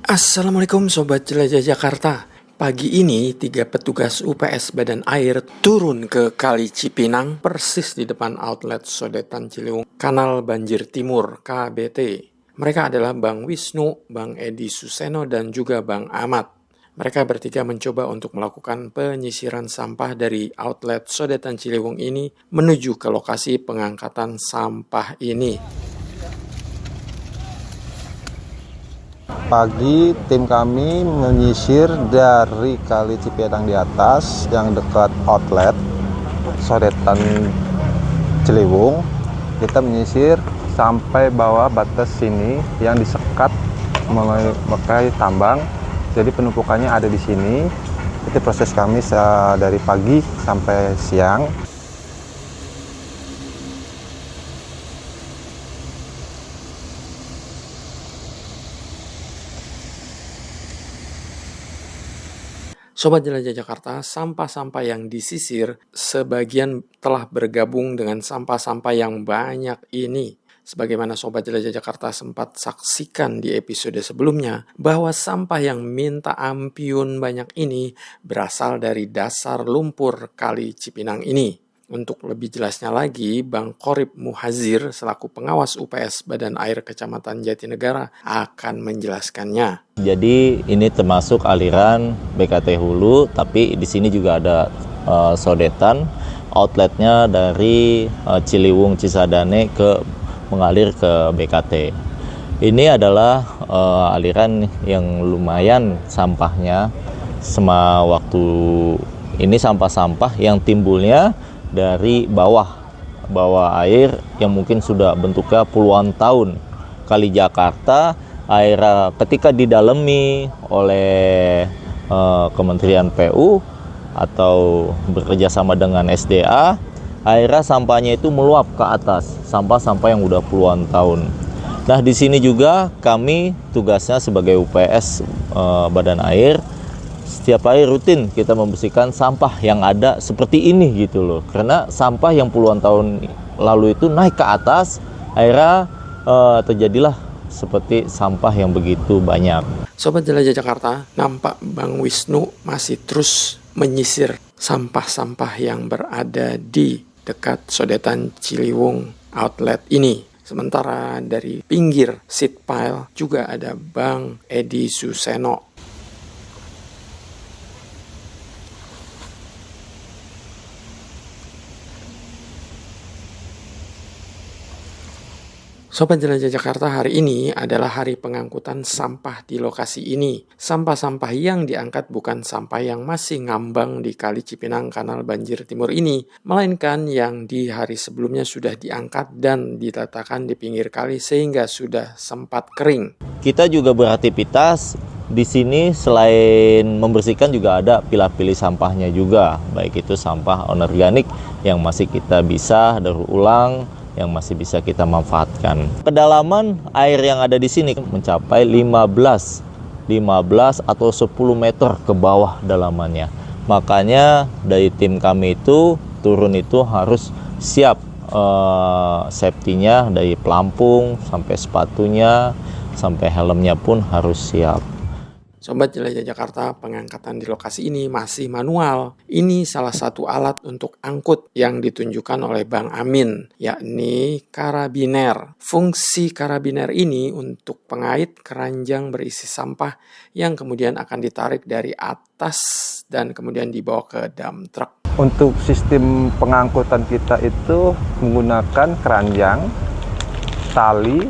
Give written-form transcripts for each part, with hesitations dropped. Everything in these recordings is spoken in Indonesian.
Assalamualaikum Sobat Jelajah Jakarta. Pagi ini 3 petugas UPS Badan Air turun ke Kali Cipinang persis di depan outlet Sodetan Ciliwung, Kanal Banjir Timur KBT. Mereka adalah Bang Wisnu, Bang Edi Suseno, dan juga Bang Ahmad. Mereka bertiga mencoba untuk melakukan penyisiran sampah dari outlet Sodetan Ciliwung ini menuju ke lokasi pengangkatan sampah ini. Pagi tim kami menyisir dari Kali Cipinang di atas yang dekat outlet Sodetan Ciliwung. Kita menyisir sampai bawah batas sini yang disekat memakai tambang. Jadi penumpukannya ada di sini. Itu proses kami dari pagi sampai siang. Sobat Jelajah Jakarta, sampah-sampah yang disisir sebagian telah bergabung dengan sampah-sampah yang banyak ini. Sebagaimana Sobat Jelajah Jakarta sempat saksikan di episode sebelumnya, bahwa sampah yang minta ampun banyak ini berasal dari dasar lumpur Kali Cipinang ini. Untuk lebih jelasnya lagi, Bang Qorib Muhazir selaku pengawas UPS Badan Air Kecamatan Jatinegara akan menjelaskannya. Jadi ini termasuk aliran BKT Hulu, tapi di sini juga ada Sodetan, outletnya dari Ciliwung Cisadane mengalir ke BKT. Ini adalah aliran yang lumayan sampahnya. Sama waktu ini sampah-sampah yang timbulnya dari bawah air yang mungkin sudah bentuknya puluhan tahun. Kali Jakarta air ketika didalami oleh Kementerian PU atau bekerjasama dengan SDA, airnya sampahnya itu meluap ke atas, sampah-sampah yang udah puluhan tahun. Nah, di sini juga kami tugasnya sebagai UPS Badan Air, setiap hari rutin kita membersihkan sampah yang ada seperti ini gitu loh. Karena sampah yang puluhan tahun lalu itu naik ke atas, akhirnya terjadilah seperti sampah yang begitu banyak. Sobat Jelajah Jakarta, nampak Bang Wisnu masih terus menyisir sampah-sampah yang berada di dekat Sodetan Ciliwung outlet ini. Sementara dari pinggir seat pile juga ada Bang Edi Suseno. Sobat Jelajah Jakarta, hari ini adalah hari pengangkutan sampah di lokasi ini. Sampah-sampah yang diangkat bukan sampah yang masih ngambang di Kali Cipinang Kanal Banjir Timur ini, melainkan yang di hari sebelumnya sudah diangkat dan diletakkan di pinggir kali sehingga sudah sempat kering. Kita juga beraktivitas di sini selain membersihkan juga ada pilah-pilih sampahnya juga, baik itu sampah anorganik yang masih kita bisa daur ulang, yang masih bisa kita manfaatkan. Kedalaman air yang ada di sini mencapai 15 atau 10 meter ke bawah dalamannya. Makanya dari tim kami itu turun itu harus siap safety-nya, dari pelampung sampai sepatunya sampai helmnya pun harus siap. Sobat Jelajah Jakarta, pengangkatan di lokasi ini masih manual. Ini salah satu alat untuk angkut yang ditunjukkan oleh Bang Amin, yakni karabiner. Fungsi karabiner ini untuk pengait keranjang berisi sampah yang kemudian akan ditarik dari atas dan kemudian dibawa ke dump truck. Untuk sistem pengangkutan kita itu menggunakan keranjang, tali,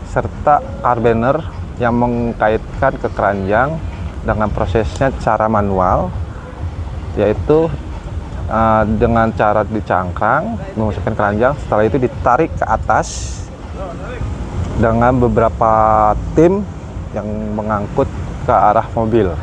serta karabiner yang mengkaitkan ke keranjang dengan prosesnya cara manual, yaitu dengan cara dicangkang, memasukkan keranjang, setelah itu ditarik ke atas dengan beberapa tim yang mengangkut ke arah mobil.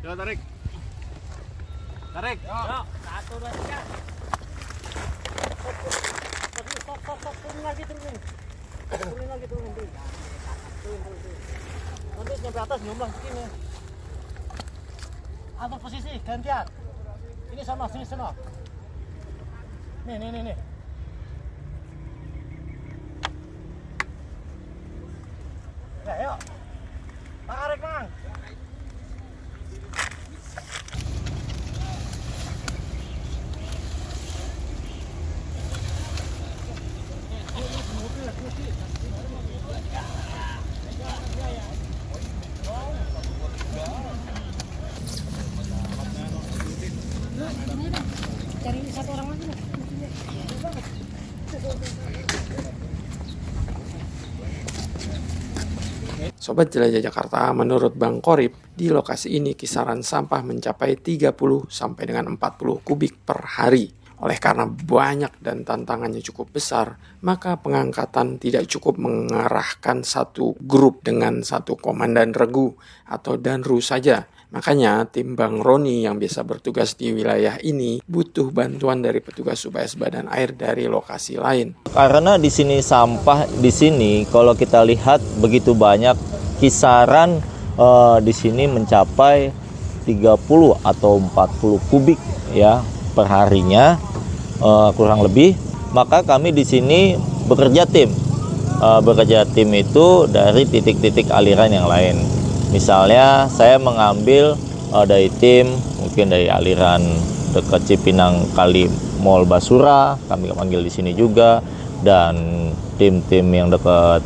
Coba tarik. Tarik. Yuk, 1, 2, 3. Stop, turun lagi. Turunin lagi. Turun. Nanti sampai atas nyumbang segini. Atur posisi, gantian. Ini sini sana. Nih. Ya, yuk. Tarik, Mang. Cari satu orang lagi. Sobat Jelajah Jakarta, menurut Bang Korip, di lokasi ini kisaran sampah mencapai 30 sampai dengan 40 kubik per hari. Oleh karena banyak dan tantangannya cukup besar, maka pengangkatan tidak cukup mengarahkan satu grup dengan satu komandan regu atau danru saja. Makanya tim Bang Roni yang biasa bertugas di wilayah ini butuh bantuan dari petugas UPS Badan Air dari lokasi lain. Karena di sini sampah di sini kalau kita lihat begitu banyak, kisaran di sini mencapai 30 atau 40 kubik ya per harinya kurang lebih. Maka kami di sini bekerja tim. Bekerja tim itu dari titik-titik aliran yang lain. Misalnya saya mengambil dari tim mungkin dari aliran dekat Cipinang Kali Mall Basura, kami panggil di sini juga, dan tim-tim yang dekat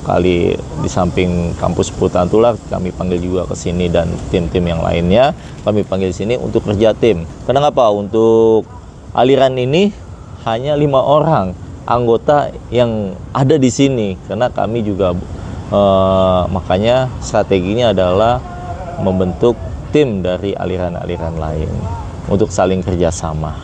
kali di samping kampus Putantular kami panggil juga ke sini, dan tim-tim yang lainnya kami panggil di sini untuk kerja tim. Kenapa? Untuk aliran ini hanya 5 orang anggota yang ada di sini, karena kami juga makanya strateginya adalah membentuk tim dari aliran-aliran lain untuk saling kerjasama.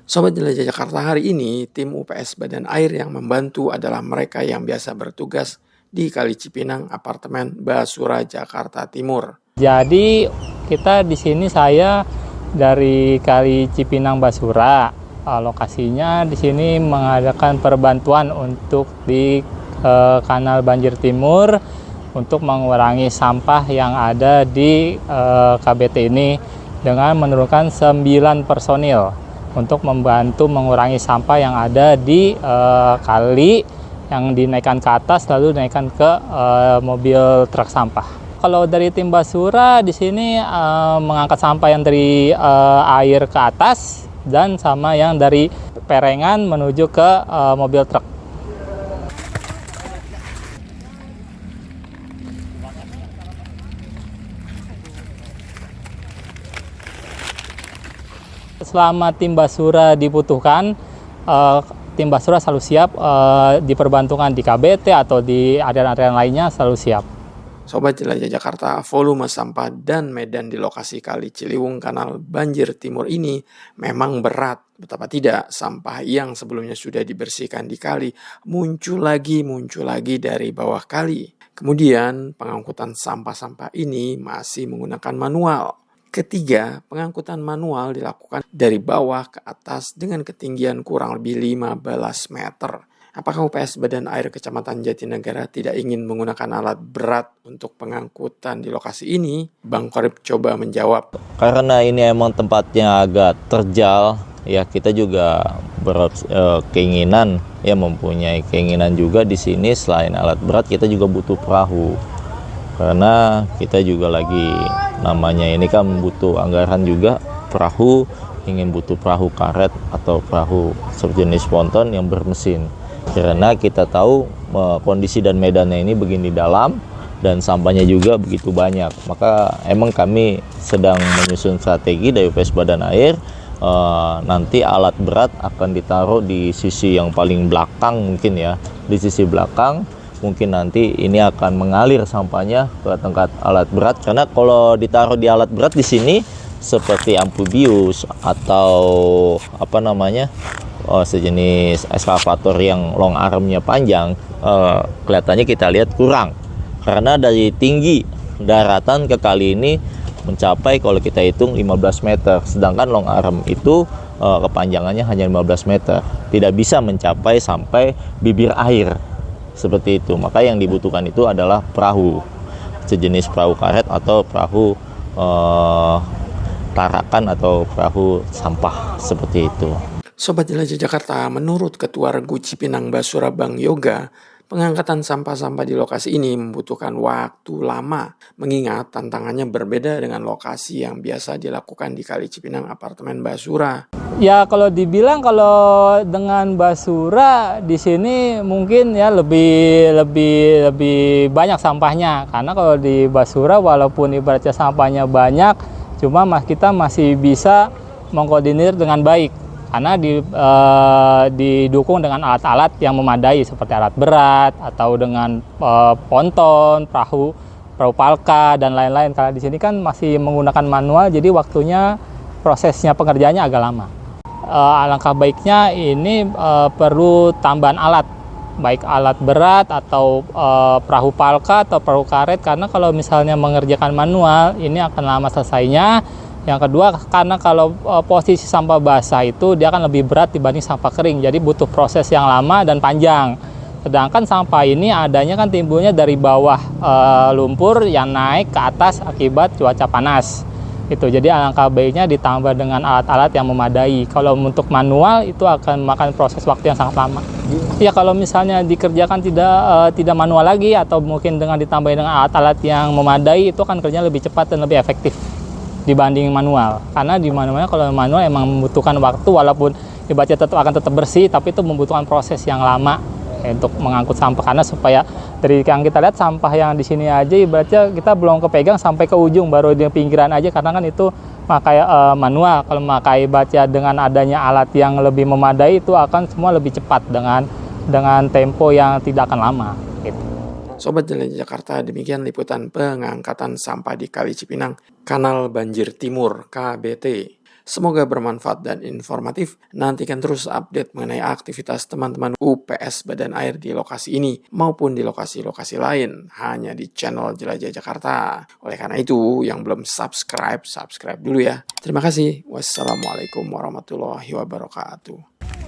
Sobat Jelajah Jakarta, hari ini tim UPS Badan Air yang membantu adalah mereka yang biasa bertugas di Kali Cipinang, apartemen Basura, Jakarta Timur. Jadi kita di sini saya dari Kali Cipinang Basura, lokasinya di sini mengadakan perbantuan untuk di Kanal Banjir Timur untuk mengurangi sampah yang ada di KBT ini dengan menurunkan 9 personil untuk membantu mengurangi sampah yang ada di kali yang dinaikkan ke atas lalu dinaikkan ke mobil truk sampah. Kalau dari tim Basura di sini mengangkat sampah yang dari air ke atas dan sama yang dari perengan menuju ke mobil truk. Selama tim Basura dibutuhkan, tim Basura selalu siap diperbantukan di KBT atau di area-area lainnya selalu siap. Sobat Jelajah Jakarta, volume sampah dan medan di lokasi Kali Ciliwung Kanal Banjir Timur ini memang berat. Betapa tidak, sampah yang sebelumnya sudah dibersihkan di kali muncul lagi dari bawah kali. Kemudian pengangkutan sampah-sampah ini masih menggunakan manual. Ketiga, pengangkutan manual dilakukan dari bawah ke atas dengan ketinggian kurang lebih 15 meter. Apakah UPS Badan Air Kecamatan Jatinegara tidak ingin menggunakan alat berat untuk pengangkutan di lokasi ini? Bang Korip coba menjawab. Karena ini emang tempatnya agak terjal, ya kita juga keinginan, ya mempunyai keinginan juga di sini selain alat berat kita juga butuh perahu. Karena kita juga lagi namanya ini kan butuh anggaran juga, perahu, ingin butuh perahu karet atau perahu sejenis ponton yang bermesin. Karena kita tahu kondisi dan medannya ini begini dalam dan sampahnya juga begitu banyak. Maka emang kami sedang menyusun strategi dari UPS Badan Air, nanti alat berat akan ditaruh di sisi yang paling belakang mungkin ya, di sisi belakang. Mungkin nanti ini akan mengalir sampahnya ke tempat alat berat, karena kalau ditaruh di alat berat di sini seperti amphibius atau apa namanya sejenis eskavator yang long armnya panjang, kelihatannya kita lihat kurang, karena dari tinggi daratan ke kali ini mencapai kalau kita hitung 15 meter, sedangkan long arm itu kepanjangannya hanya 15 meter, tidak bisa mencapai sampai bibir air seperti itu. Maka yang dibutuhkan itu adalah perahu, sejenis perahu karet atau perahu tarakan atau perahu sampah seperti itu. Sobat Jelajah Jakarta, menurut Ketua Regu Cipinang Basura Bang Yoga, pengangkatan sampah-sampah di lokasi ini membutuhkan waktu lama, mengingat tantangannya berbeda dengan lokasi yang biasa dilakukan di Kali Cipinang Apartemen Basura. Ya kalau dibilang kalau dengan Basura di sini mungkin ya lebih banyak sampahnya, karena kalau di Basura walaupun ibaratnya sampahnya banyak, cuma kita masih bisa mengkoordinir dengan baik. Karena didukung dengan alat-alat yang memadai seperti alat berat atau dengan ponton, perahu palka dan lain-lain. Karena di sini kan masih menggunakan manual, jadi waktunya prosesnya pengerjaannya agak lama. Alangkah baiknya ini perlu tambahan alat, baik alat berat atau perahu palka atau perahu karet, karena kalau misalnya mengerjakan manual ini akan lama selesainya. Yang kedua, karena kalau posisi sampah basah itu dia akan lebih berat dibanding sampah kering, jadi butuh proses yang lama dan panjang. Sedangkan sampah ini adanya kan timbulnya dari bawah lumpur yang naik ke atas akibat cuaca panas. Itu jadi alangkah baiknya ditambah dengan alat-alat yang memadai. Kalau untuk manual itu akan memakan proses waktu yang sangat lama. Ya kalau misalnya dikerjakan tidak manual lagi atau mungkin dengan ditambah dengan alat-alat yang memadai, itu akan kerjanya lebih cepat dan lebih efektif dibanding manual. Karena di mana-mana kalau manual emang membutuhkan waktu, walaupun ibaratnya akan tetap bersih, tapi itu membutuhkan proses yang lama untuk mengangkut sampah. Karena supaya dari yang kita lihat sampah yang di sini aja ibaratnya kita belum kepegang sampai ke ujung, baru di pinggiran aja, karena kan itu pakai manual. Kalau pakai ibaratnya dengan adanya alat yang lebih memadai, itu akan semua lebih cepat dengan tempo yang tidak akan lama gitu. Sobat Jelajah Jakarta, demikian liputan pengangkatan sampah di Kali Cipinang, Kanal Banjir Timur KBT. Semoga bermanfaat dan informatif. Nantikan terus update mengenai aktivitas teman-teman UPS Badan Air di lokasi ini maupun di lokasi-lokasi lain hanya di channel Jelajah Jakarta. Oleh karena itu, yang belum subscribe dulu ya. Terima kasih. Wassalamualaikum warahmatullahi wabarakatuh.